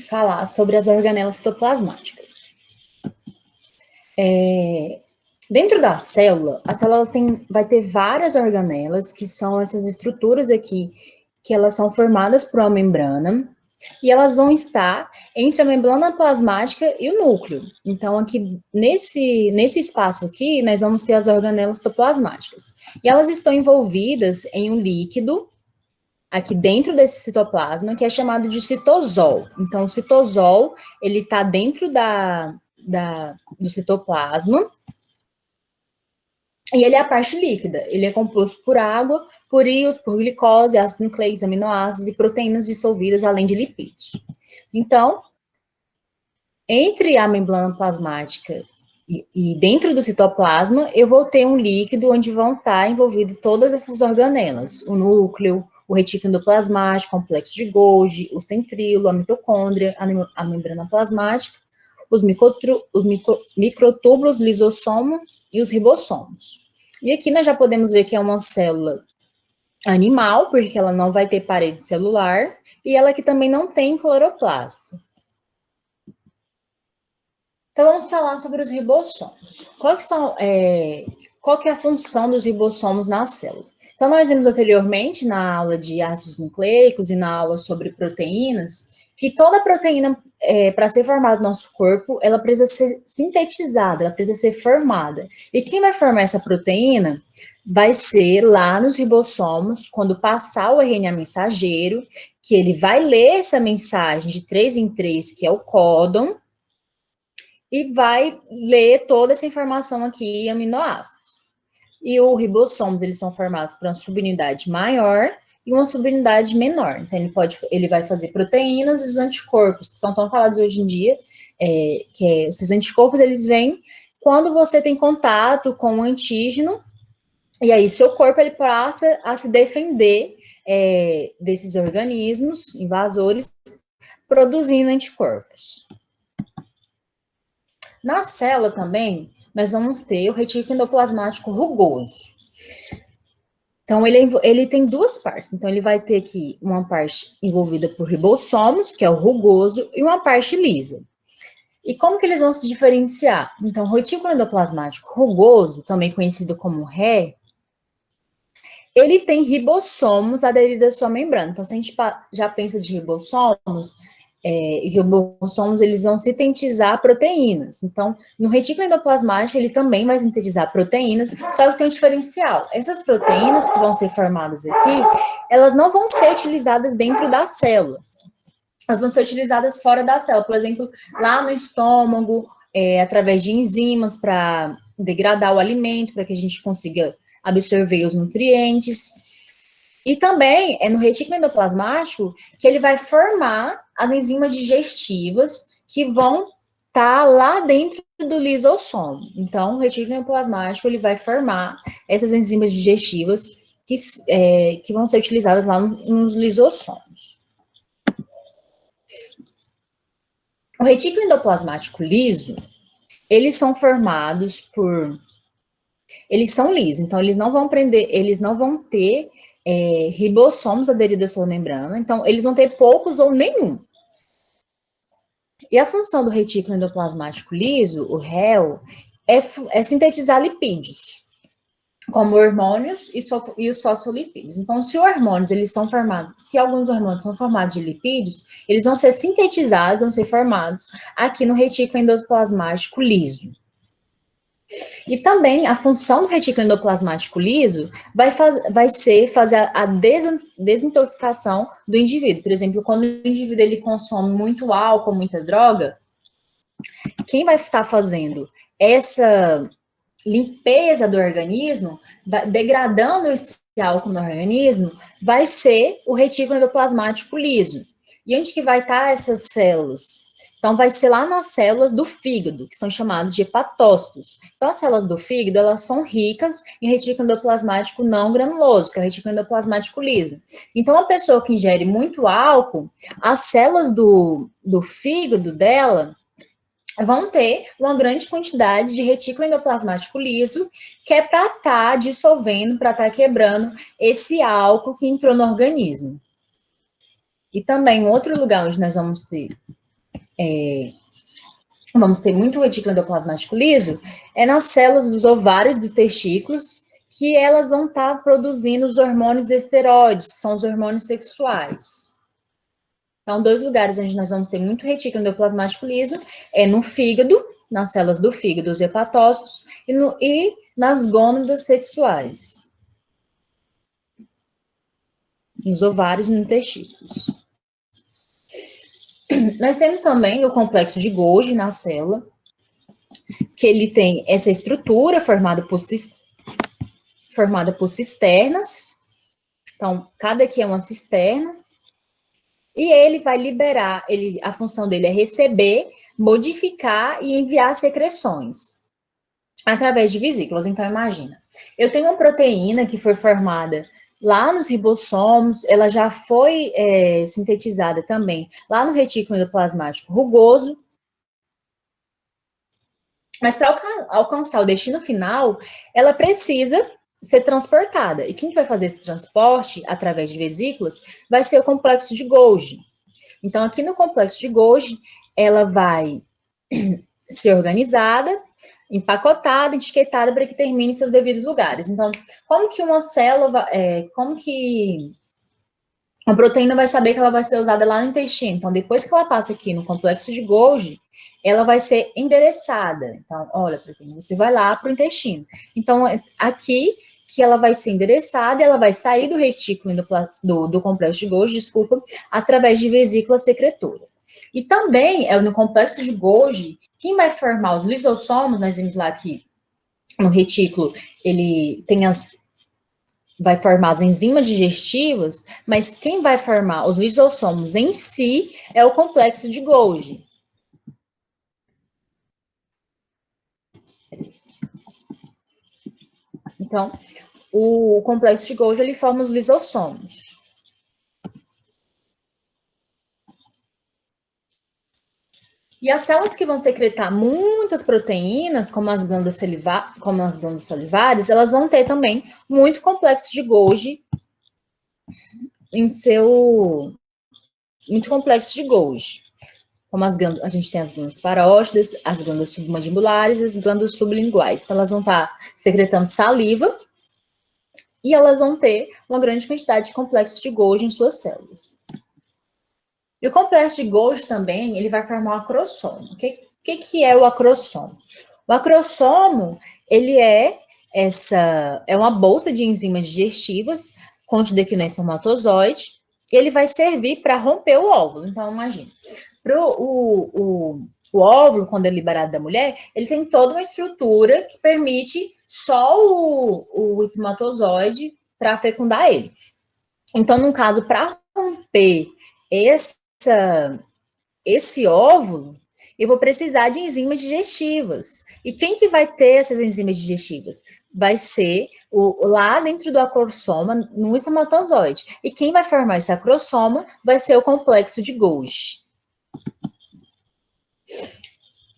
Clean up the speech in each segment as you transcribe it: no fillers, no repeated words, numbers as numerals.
falar sobre as organelas citoplasmáticas. Dentro da célula, a célula vai ter várias organelas, que são essas estruturas aqui, que elas são formadas por uma membrana, e elas vão estar entre a membrana plasmática e o núcleo. Então, aqui, nesse espaço aqui, nós vamos ter as organelas citoplasmáticas. E elas estão envolvidas em um líquido, aqui dentro desse citoplasma, que é chamado de citosol. Então, o citosol, ele está dentro do citoplasma, e ele é a parte líquida. Ele é composto por água, por íons, por glicose, ácidos nucleicos, aminoácidos e proteínas dissolvidas, além de lipídios. Então, entre a membrana plasmática e dentro do citoplasma, eu vou ter um líquido onde vão estar envolvidas todas essas organelas. O núcleo, o retículo endoplasmático, o complexo de Golgi, o centríolo, a mitocôndria, a membrana plasmática, os microtúbulos, lisossomo e os ribossomos. E aqui nós já podemos ver que é uma célula animal, porque ela não vai ter parede celular, e ela aqui também não tem cloroplasto. Então, vamos falar sobre os ribossomos. Qual que é a função dos ribossomos na célula? Então, nós vimos anteriormente, na aula de ácidos nucleicos e na aula sobre proteínas, que toda proteína, para ser formada no nosso corpo, ela precisa ser sintetizada, ela precisa ser formada. E quem vai formar essa proteína vai ser lá nos ribossomos, quando passar o RNA mensageiro, que ele vai ler essa mensagem de 3 em 3, que é o códon, e vai ler toda essa informação aqui em aminoácidos. E os ribossomos, eles são formados por uma subunidade maior e uma subunidade menor. Então, ele vai fazer proteínas e os anticorpos, que são tão falados hoje em dia, esses anticorpos, eles vêm quando você tem contato com o antígeno, e aí seu corpo, ele passa a se defender desses organismos invasores, produzindo anticorpos. Na célula também, nós vamos ter o retículo endoplasmático rugoso. Então, ele tem duas partes. Então, ele vai ter aqui uma parte envolvida por ribossomos, que é o rugoso, e uma parte lisa. E como que eles vão se diferenciar? Então, o retículo endoplasmático rugoso, também conhecido como RE, ele tem ribossomos aderidos à sua membrana. Então, se a gente já pensa de ribossomos, e ribossomos, eles vão sintetizar proteínas. Então, no retículo endoplasmático, ele também vai sintetizar proteínas, só que tem um diferencial. Essas proteínas que vão ser formadas aqui, elas não vão ser utilizadas dentro da célula. Elas vão ser utilizadas fora da célula. Por exemplo, lá no estômago, através de enzimas para degradar o alimento, para que a gente consiga absorver os nutrientes. E também é no retículo endoplasmático que ele vai formar as enzimas digestivas que vão estar lá dentro do lisossomo. Então, o retículo endoplasmático ele vai formar essas enzimas digestivas que vão ser utilizadas lá nos lisossomos. O retículo endoplasmático liso, eles são formados por... Eles são lisos, então eles não vão ter ribossomos aderidos à sua membrana, então eles vão ter poucos ou nenhum. E a função do retículo endoplasmático liso, o REL, é sintetizar lipídios, como hormônios e os fosfolipídios. Então, se alguns hormônios são formados de lipídios, eles vão ser sintetizados, vão ser formados aqui no retículo endoplasmático liso. E também a função do retículo endoplasmático liso vai ser fazer a desintoxicação do indivíduo. Por exemplo, quando o indivíduo ele consome muito álcool, muita droga, quem vai estar fazendo essa limpeza do organismo, degradando esse álcool no organismo, vai ser o retículo endoplasmático liso. E onde que vai estar essas células? Então, vai ser lá nas células do fígado, que são chamadas de hepatócitos. Então, as células do fígado, elas são ricas em retículo endoplasmático não granuloso, que é o retículo endoplasmático liso. Então, a pessoa que ingere muito álcool, as células do fígado dela vão ter uma grande quantidade de retículo endoplasmático liso, que é para estar dissolvendo, para estar quebrando esse álcool que entrou no organismo. E também outro lugar onde nós vamos ter muito retículo endoplasmático liso é nas células dos ovários do testículos, que elas vão estar produzindo os hormônios esteroides, são os hormônios sexuais. Então, 2 lugares onde nós vamos ter muito retículo endoplasmático liso é no fígado, nas células do fígado, os hepatócitos, e nas gônadas sexuais, nos ovários e nos testículos. Nós temos também o complexo de Golgi na célula, que ele tem essa estrutura formada por cisternas. Então, cada aqui é uma cisterna. E ele vai liberar, a função dele é receber, modificar e enviar secreções através de vesículas. Então, imagina, eu tenho uma proteína que foi formada lá nos ribossomos, ela já foi sintetizada também lá no retículo endoplasmático rugoso, mas para alcançar o destino final, ela precisa ser transportada. E quem vai fazer esse transporte através de vesículas vai ser o complexo de Golgi. Então, aqui no complexo de Golgi, ela vai ser organizada, empacotada, etiquetada para que termine em seus devidos lugares. Então, como que uma célula, como que a proteína vai saber que ela vai ser usada lá no intestino? Então, depois que ela passa aqui no complexo de Golgi, ela vai ser endereçada. Então, olha, proteína, você vai lá para o intestino. Então, aqui que ela vai ser endereçada, ela vai sair do retículo do complexo de Golgi, desculpa, através de vesícula secretora. E também, no complexo de Golgi, quem vai formar os lisossomos, nós vimos lá que no retículo ele vai formar as enzimas digestivas, mas quem vai formar os lisossomos em si é o complexo de Golgi. Então, o complexo de Golgi, ele forma os lisossomos. E as células que vão secretar muitas proteínas, como as glândulas salivares, elas vão ter também muito complexo de Golgi muito complexo de Golgi. Como a gente tem as glândulas parótidas, as glândulas submandibulares e as glândulas sublinguais. Então, elas vão estar secretando saliva e elas vão ter uma grande quantidade de complexo de Golgi em suas células. E o complexo de Golgi também, ele vai formar o acrossomo. O que é o acrossomo? O acrossomo, ele é uma bolsa de enzimas digestivas contida aqui no espermatozoide, e ele vai servir para romper o óvulo. Então, imagina, o óvulo, quando é liberado da mulher, ele tem toda uma estrutura que permite só o espermatozoide para fecundar ele. Então, no caso, para romper esse óvulo, eu vou precisar de enzimas digestivas. E quem que vai ter essas enzimas digestivas? Vai ser lá dentro do acrossoma, no espermatozoide. E quem vai formar esse acrossoma vai ser o complexo de Golgi.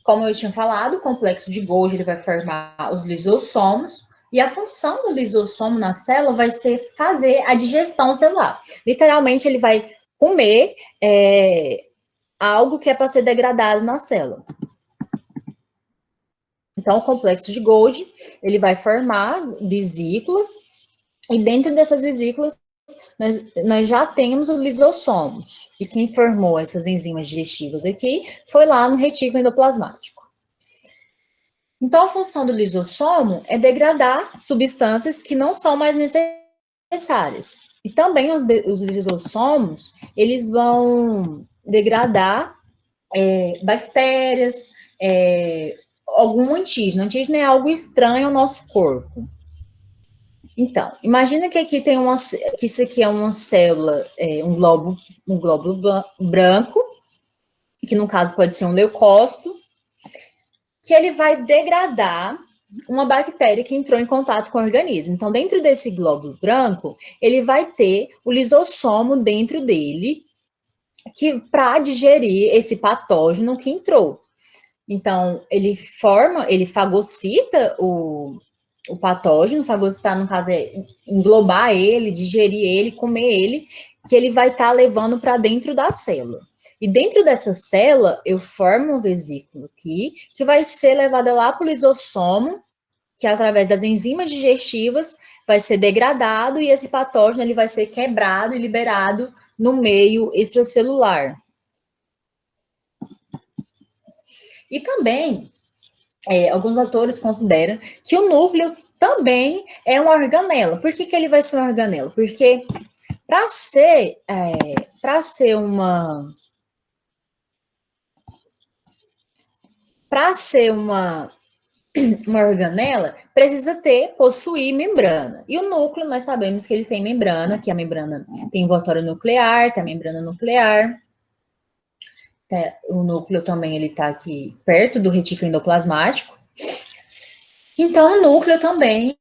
Como eu tinha falado, o complexo de Golgi ele vai formar os lisossomos, e a função do lisossomo na célula vai ser fazer a digestão celular. Literalmente, ele vai comer algo que é para ser degradado na célula. Então, o complexo de Golgi, ele vai formar vesículas, e dentro dessas vesículas, nós já temos os lisossomos. E quem formou essas enzimas digestivas aqui foi lá no retículo endoplasmático. Então, a função do lisossomo é degradar substâncias que não são mais necessárias. E também os lisossomos, eles vão degradar bactérias, algum antígeno. Antígeno é algo estranho ao nosso corpo. Então, imagina que aqui tem que isso aqui é uma célula, um glóbulo branco, que no caso pode ser um leucócito, que ele vai degradar uma bactéria que entrou em contato com o organismo. Então, dentro desse glóbulo branco, ele vai ter o lisossomo dentro dele, para digerir esse patógeno que entrou. Então, ele fagocita o patógeno, fagocitar, no caso, é englobar ele, digerir ele, comer ele, que ele vai estar levando para dentro da célula. E dentro dessa célula, eu formo um vesículo aqui, que vai ser levado lá para o lisossomo, que através das enzimas digestivas vai ser degradado e esse patógeno ele vai ser quebrado e liberado no meio extracelular. E também, alguns autores consideram que o núcleo também é uma organela. Por que ele vai ser uma organela? Porque para ser uma organela, precisa possuir membrana. E o núcleo, nós sabemos que ele tem membrana, que a membrana tem envoltório nuclear, tem a membrana nuclear. O núcleo também ele está aqui perto do retículo endoplasmático. Então, o núcleo também,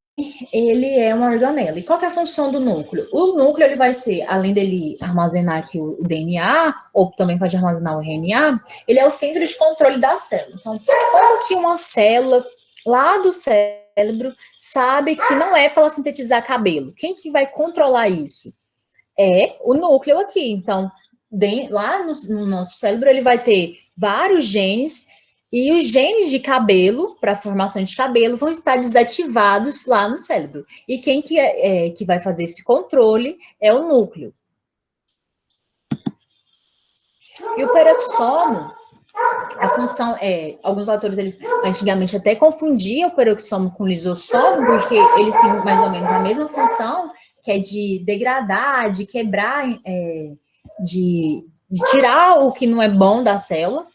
ele é uma organela. E qual que é a função do núcleo? O núcleo, ele vai ser, além dele armazenar aqui o DNA, ou também pode armazenar o RNA, ele é o centro de controle da célula. Então, como que uma célula lá do cérebro sabe que não é para ela sintetizar cabelo? Quem que vai controlar isso? É o núcleo aqui. Então, lá no nosso cérebro, ele vai ter vários genes, e os genes de cabelo, para a formação de cabelo, vão estar desativados lá no cérebro. E quem que vai fazer esse controle é o núcleo. E o peroxissomo, a função alguns autores, eles antigamente até confundiam o peroxissomo com o lisossomo, porque eles têm mais ou menos a mesma função, que é de degradar, de quebrar, de tirar o que não é bom da célula,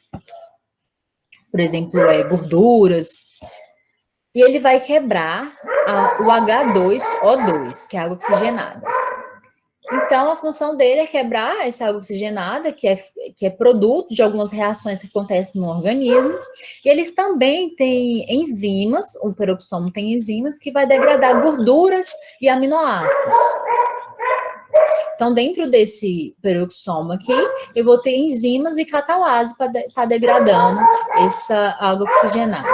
por exemplo, gorduras, e ele vai quebrar o H2O2, que é a água oxigenada. Então, a função dele é quebrar essa água oxigenada, que é produto de algumas reações que acontecem no organismo. E eles também têm enzimas, o peroxissomo tem enzimas que vai degradar gorduras e aminoácidos. Então, dentro desse peroxissomo aqui, eu vou ter enzimas e catalase para estar degradando essa água oxigenada.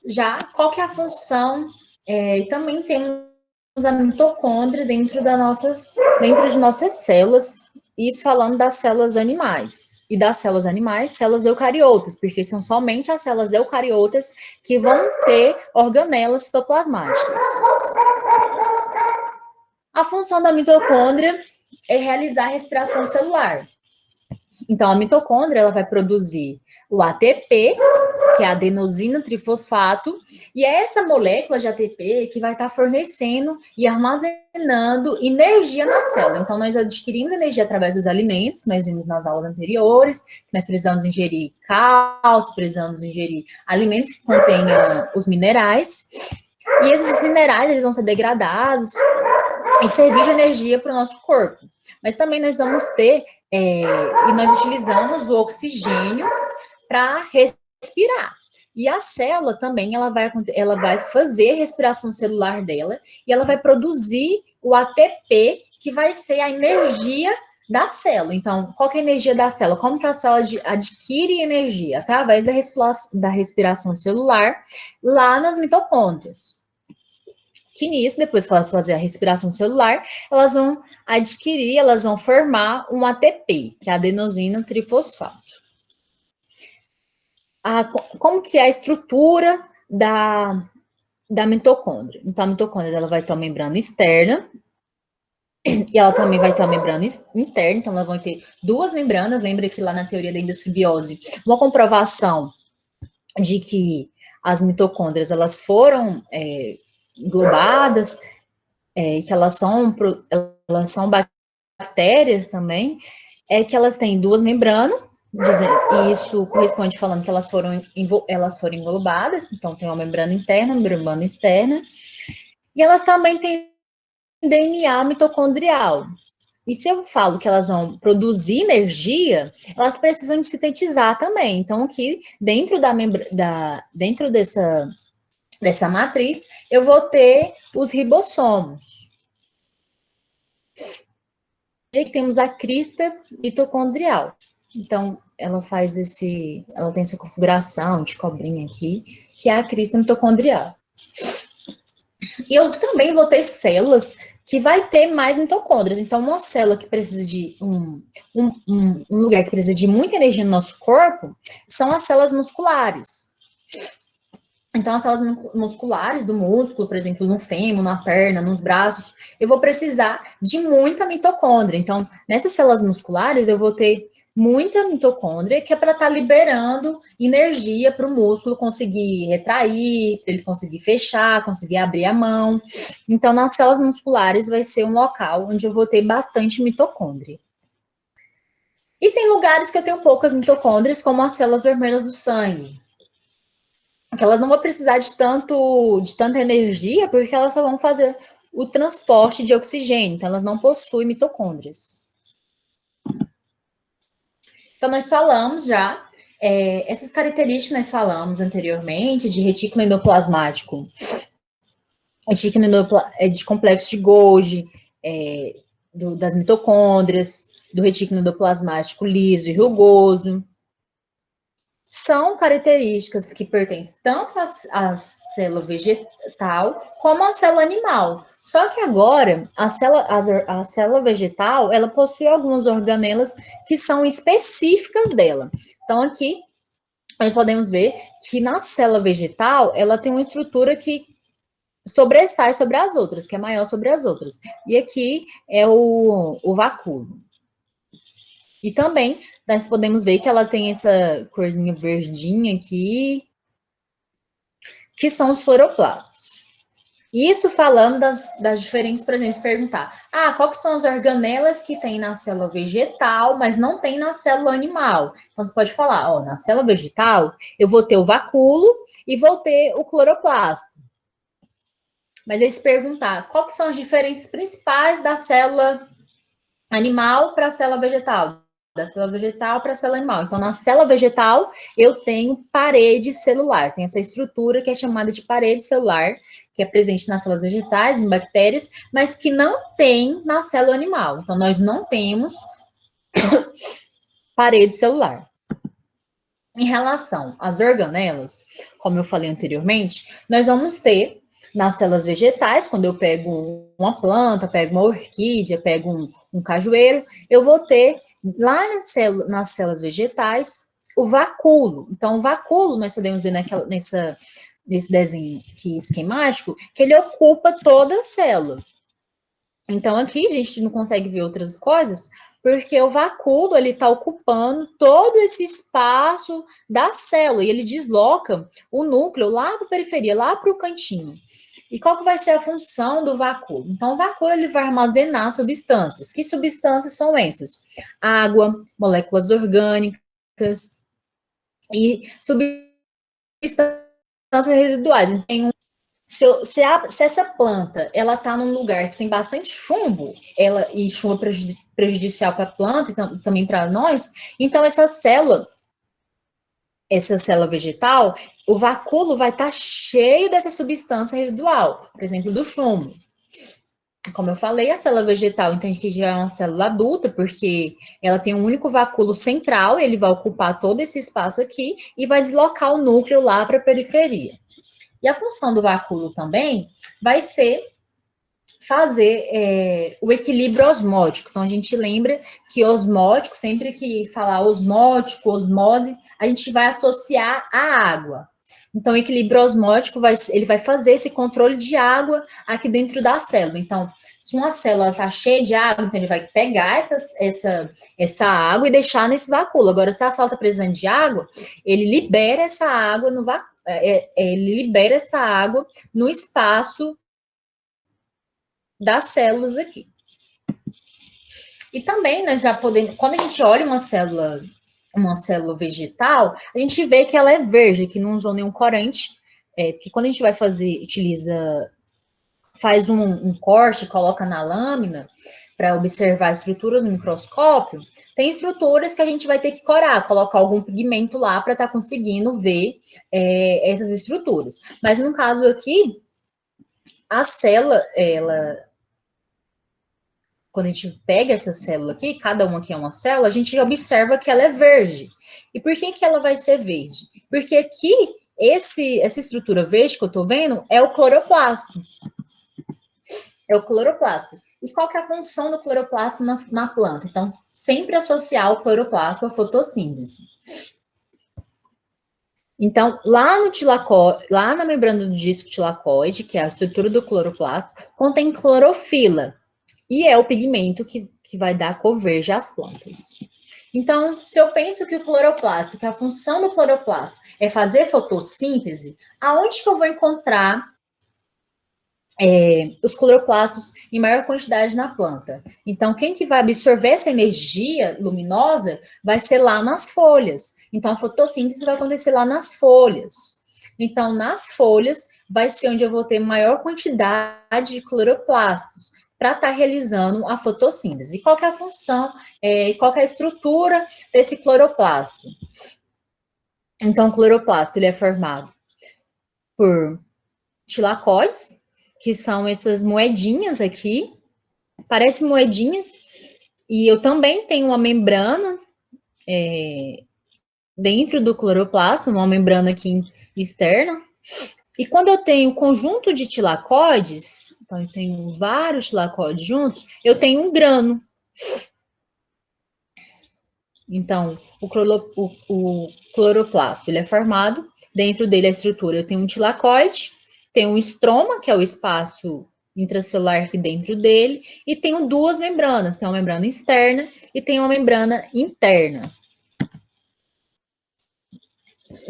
Já, qual que é a função? Também temos a mitocôndria dentro de nossas células, isso falando das células animais. E das células animais, células eucariotas, porque são somente as células eucariotas que vão ter organelas citoplasmáticas. A função da mitocôndria é realizar a respiração celular. Então, a mitocôndria ela vai produzir o ATP, que é a adenosina trifosfato, e é essa molécula de ATP que vai estar fornecendo e armazenando energia na célula. Então, nós adquirimos energia através dos alimentos, que nós vimos nas aulas anteriores, que nós precisamos ingerir cálcio, precisamos ingerir alimentos que contenham os minerais, e esses minerais eles vão ser degradados e servir de energia para o nosso corpo. Mas também nós vamos ter, e nós utilizamos o oxigênio para respirar. E a célula também, ela vai fazer a respiração celular dela e ela vai produzir o ATP, que vai ser a energia da célula. Então, qual que é a energia da célula? Como que a célula adquire energia? Através da respiração celular lá nas mitocôndrias. Que nisso, depois que elas fazem a respiração celular, elas vão formar um ATP, que é a adenosina trifosfato. Como que é a estrutura da mitocôndria? Então, a mitocôndria ela vai ter uma membrana externa, e ela também vai ter uma membrana interna, então ela vai ter duas membranas. Lembra que lá na teoria da endossimbiose, uma comprovação de que as mitocôndrias elas foram englobadas, que elas são bactérias também, é que elas têm duas membranas, e isso corresponde falando que elas foram englobadas, então tem uma membrana interna, uma membrana externa, e elas também têm DNA mitocondrial. E se eu falo que elas vão produzir energia, elas precisam de sintetizar também. Então, aqui, dentro dessa matriz, eu vou ter os ribossomos. E temos a crista mitocondrial. Então, ela tem essa configuração de cobrinha aqui, que é a crista mitocondrial. E eu também vou ter células que vai ter mais mitocôndrias. Então, uma célula que precisa de um lugar que precisa de muita energia no nosso corpo são as células musculares. Então, as células musculares do músculo, por exemplo, no fêmur, na perna, nos braços, eu vou precisar de muita mitocôndria. Então, nessas células musculares, eu vou ter muita mitocôndria, que é para estar liberando energia para o músculo conseguir retrair, para ele conseguir fechar, conseguir abrir a mão. Então, nas células musculares vai ser um local onde eu vou ter bastante mitocôndria. E tem lugares que eu tenho poucas mitocôndrias, como as células vermelhas do sangue, que elas não vão precisar de tanta energia, porque elas só vão fazer o transporte de oxigênio, então elas não possuem mitocôndrias. Então, nós falamos já, essas características nós falamos anteriormente, de retículo endoplasmático, de complexo de Golgi, das mitocôndrias, do retículo endoplasmático liso e rugoso, são características que pertencem tanto à célula vegetal como à célula animal. Só que agora, a célula vegetal, ela possui algumas organelas que são específicas dela. Então, aqui, nós podemos ver que na célula vegetal, ela tem uma estrutura que sobressai sobre as outras, que é maior sobre as outras. E aqui é o vacúolo. E também nós podemos ver que ela tem essa corzinha verdinha aqui, que são os cloroplastos. Isso falando das diferentes presenças, perguntar, qual que são as organelas que tem na célula vegetal, mas não tem na célula animal? Então, você pode falar, na célula vegetal, eu vou ter o vacúolo e vou ter o cloroplasto. Mas aí se perguntar, qual que são as diferenças principais da célula animal para a célula vegetal? Da célula vegetal para a célula animal. Então, na célula vegetal, eu tenho parede celular. Tem essa estrutura que é chamada de parede celular, que é presente nas células vegetais, em bactérias, mas que não tem na célula animal. Então, nós não temos parede celular. Em relação às organelas, como eu falei anteriormente, nós vamos ter nas células vegetais, quando eu pego uma planta, pego uma orquídea, pego um cajueiro, eu vou ter lá nas células vegetais o vacúolo. Então, o vacúolo, nós podemos ver nesse desenho aqui esquemático, que ele ocupa toda a célula. Então, aqui a gente não consegue ver outras coisas, porque o vacúolo, ele está ocupando todo esse espaço da célula, e ele desloca o núcleo lá para a periferia, lá para o cantinho. E qual que vai ser a função do vacúolo? Então, o vacúolo, ele vai armazenar substâncias. Que substâncias são essas? Água, moléculas orgânicas e substâncias residuais. Então, se essa planta ela está num lugar que tem bastante chumbo, e chumbo é prejudicial para a planta e também para nós, então essa célula vegetal, o vacúolo vai estar cheio dessa substância residual, por exemplo, do chumbo. Como eu falei, a célula vegetal, então, que já é uma célula adulta, porque ela tem um único vacúolo central, ele vai ocupar todo esse espaço aqui e vai deslocar o núcleo lá para a periferia. E a função do vacúolo também vai ser fazer o equilíbrio osmótico. Então, a gente lembra que osmótico, sempre que falar osmótico, osmose, a gente vai associar a água. Então, o equilíbrio osmótico, ele vai fazer esse controle de água aqui dentro da célula. Então, se uma célula está cheia de água, então ele vai pegar essa água e deixar nesse vacúolo. Agora, se a célula está precisando de água, ele libera essa água no vacúolo. Ele libera essa água no espaço das células aqui. E também nós já podemos, quando a gente olha uma célula vegetal, a gente vê que ela é verde, que não usou nenhum corante, porque quando a gente vai faz um corte, coloca na lâmina para observar a estrutura no microscópio, tem estruturas que a gente vai ter que corar, colocar algum pigmento lá para estar conseguindo ver essas estruturas. Mas no caso aqui, a célula, quando a gente pega essa célula aqui, cada uma aqui é uma célula, a gente observa que ela é verde. E por que ela vai ser verde? Porque aqui, essa estrutura verde que eu estou vendo é o cloroplasto. é o cloroplasto. E qual que é a função do cloroplasto na planta? Então, sempre associar o cloroplasto à fotossíntese. Então, lá na membrana do disco tilacoide, que é a estrutura do cloroplasto, contém clorofila, e é o pigmento que vai dar a cor verde às plantas. Então, se eu penso que o cloroplasto, que a função do cloroplasto é fazer fotossíntese, aonde que eu vou encontrar os cloroplastos em maior quantidade na planta? Então, quem que vai absorver essa energia luminosa vai ser lá nas folhas. Então, a fotossíntese vai acontecer lá nas folhas. Então, nas folhas vai ser onde eu vou ter maior quantidade de cloroplastos para estar realizando a fotossíntese. E qual que é a função, qual que é a estrutura desse cloroplasto? Então, o cloroplasto ele é formado por tilacoides, que são essas moedinhas aqui, parecem moedinhas, e eu também tenho uma membrana dentro do cloroplasto, uma membrana aqui externa. E quando eu tenho conjunto de tilacoides, então eu tenho vários tilacoides juntos, eu tenho um grano. Então, o cloroplasto ele é formado, dentro dele a estrutura, eu tenho um tilacoide, tenho um estroma, que é o espaço intracelular aqui dentro dele, e tenho duas membranas, tem uma membrana externa e tem uma membrana interna.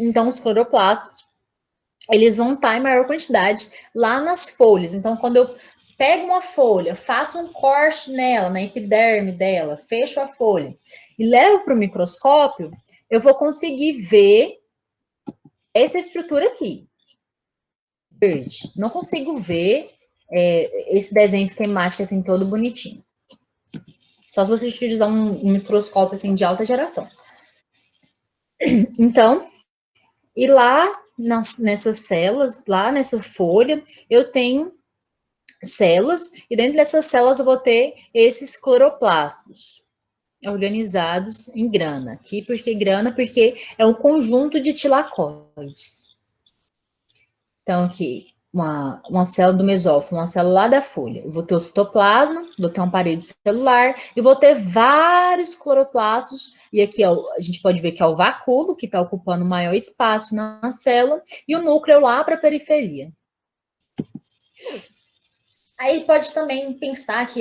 Então, os cloroplastos, eles vão estar em maior quantidade lá nas folhas. Então, quando eu pego uma folha, faço um corte nela, na epiderme dela, fecho a folha e levo para o microscópio, eu vou conseguir ver essa estrutura aqui, verde. Não consigo ver esse desenho esquemático assim todo bonitinho. Só se você utilizar um microscópio assim de alta geração. Então, e lá nessas células, lá nessa folha, eu tenho células, e dentro dessas células eu vou ter esses cloroplastos organizados em grana. Aqui, porque grana? Porque é um conjunto de tilacoides. Então, aqui, uma célula do mesófilo, uma célula lá da folha. Eu vou ter o citoplasma, vou ter uma parede celular, e vou ter vários cloroplastos, e aqui ó, a gente pode ver que é o vacúolo, que está ocupando o maior espaço na célula, e o núcleo lá para a periferia. Aí pode também pensar que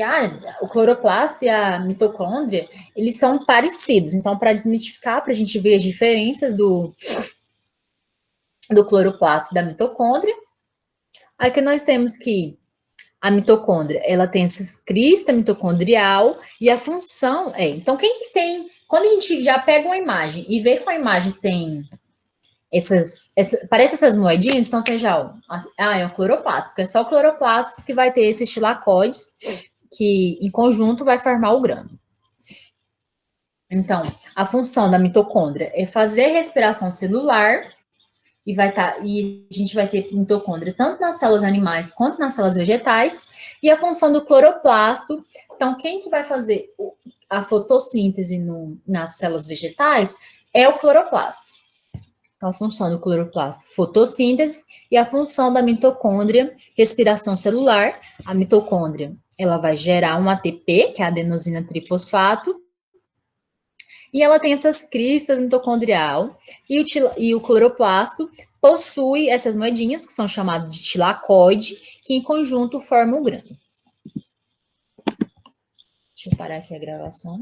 o cloroplasto e a mitocôndria, eles são parecidos. Então, para desmistificar, para a gente ver as diferenças do cloroplasto e da mitocôndria, aqui nós temos que a mitocôndria, ela tem essa crista mitocondrial e a função então quem que tem, quando a gente já pega uma imagem e vê que a imagem tem parece essas moedinhas, então seja, é o cloroplasto, porque é só o cloroplasto que vai ter esses tilacoides que em conjunto vai formar o grano. Então, a função da mitocôndria é fazer respiração celular e a gente vai ter mitocôndria tanto nas células animais quanto nas células vegetais, e a função do cloroplasto, então quem que vai fazer a fotossíntese nas células vegetais é o cloroplasto. Então, a função do cloroplasto, fotossíntese, e a função da mitocôndria, respiração celular. A mitocôndria, ela vai gerar um ATP, que é a adenosina trifosfato, e ela tem essas cristas mitocondrial, e o cloroplasto possui essas moedinhas, que são chamadas de tilacoide, que em conjunto formam o grano. Deixa eu parar aqui a gravação.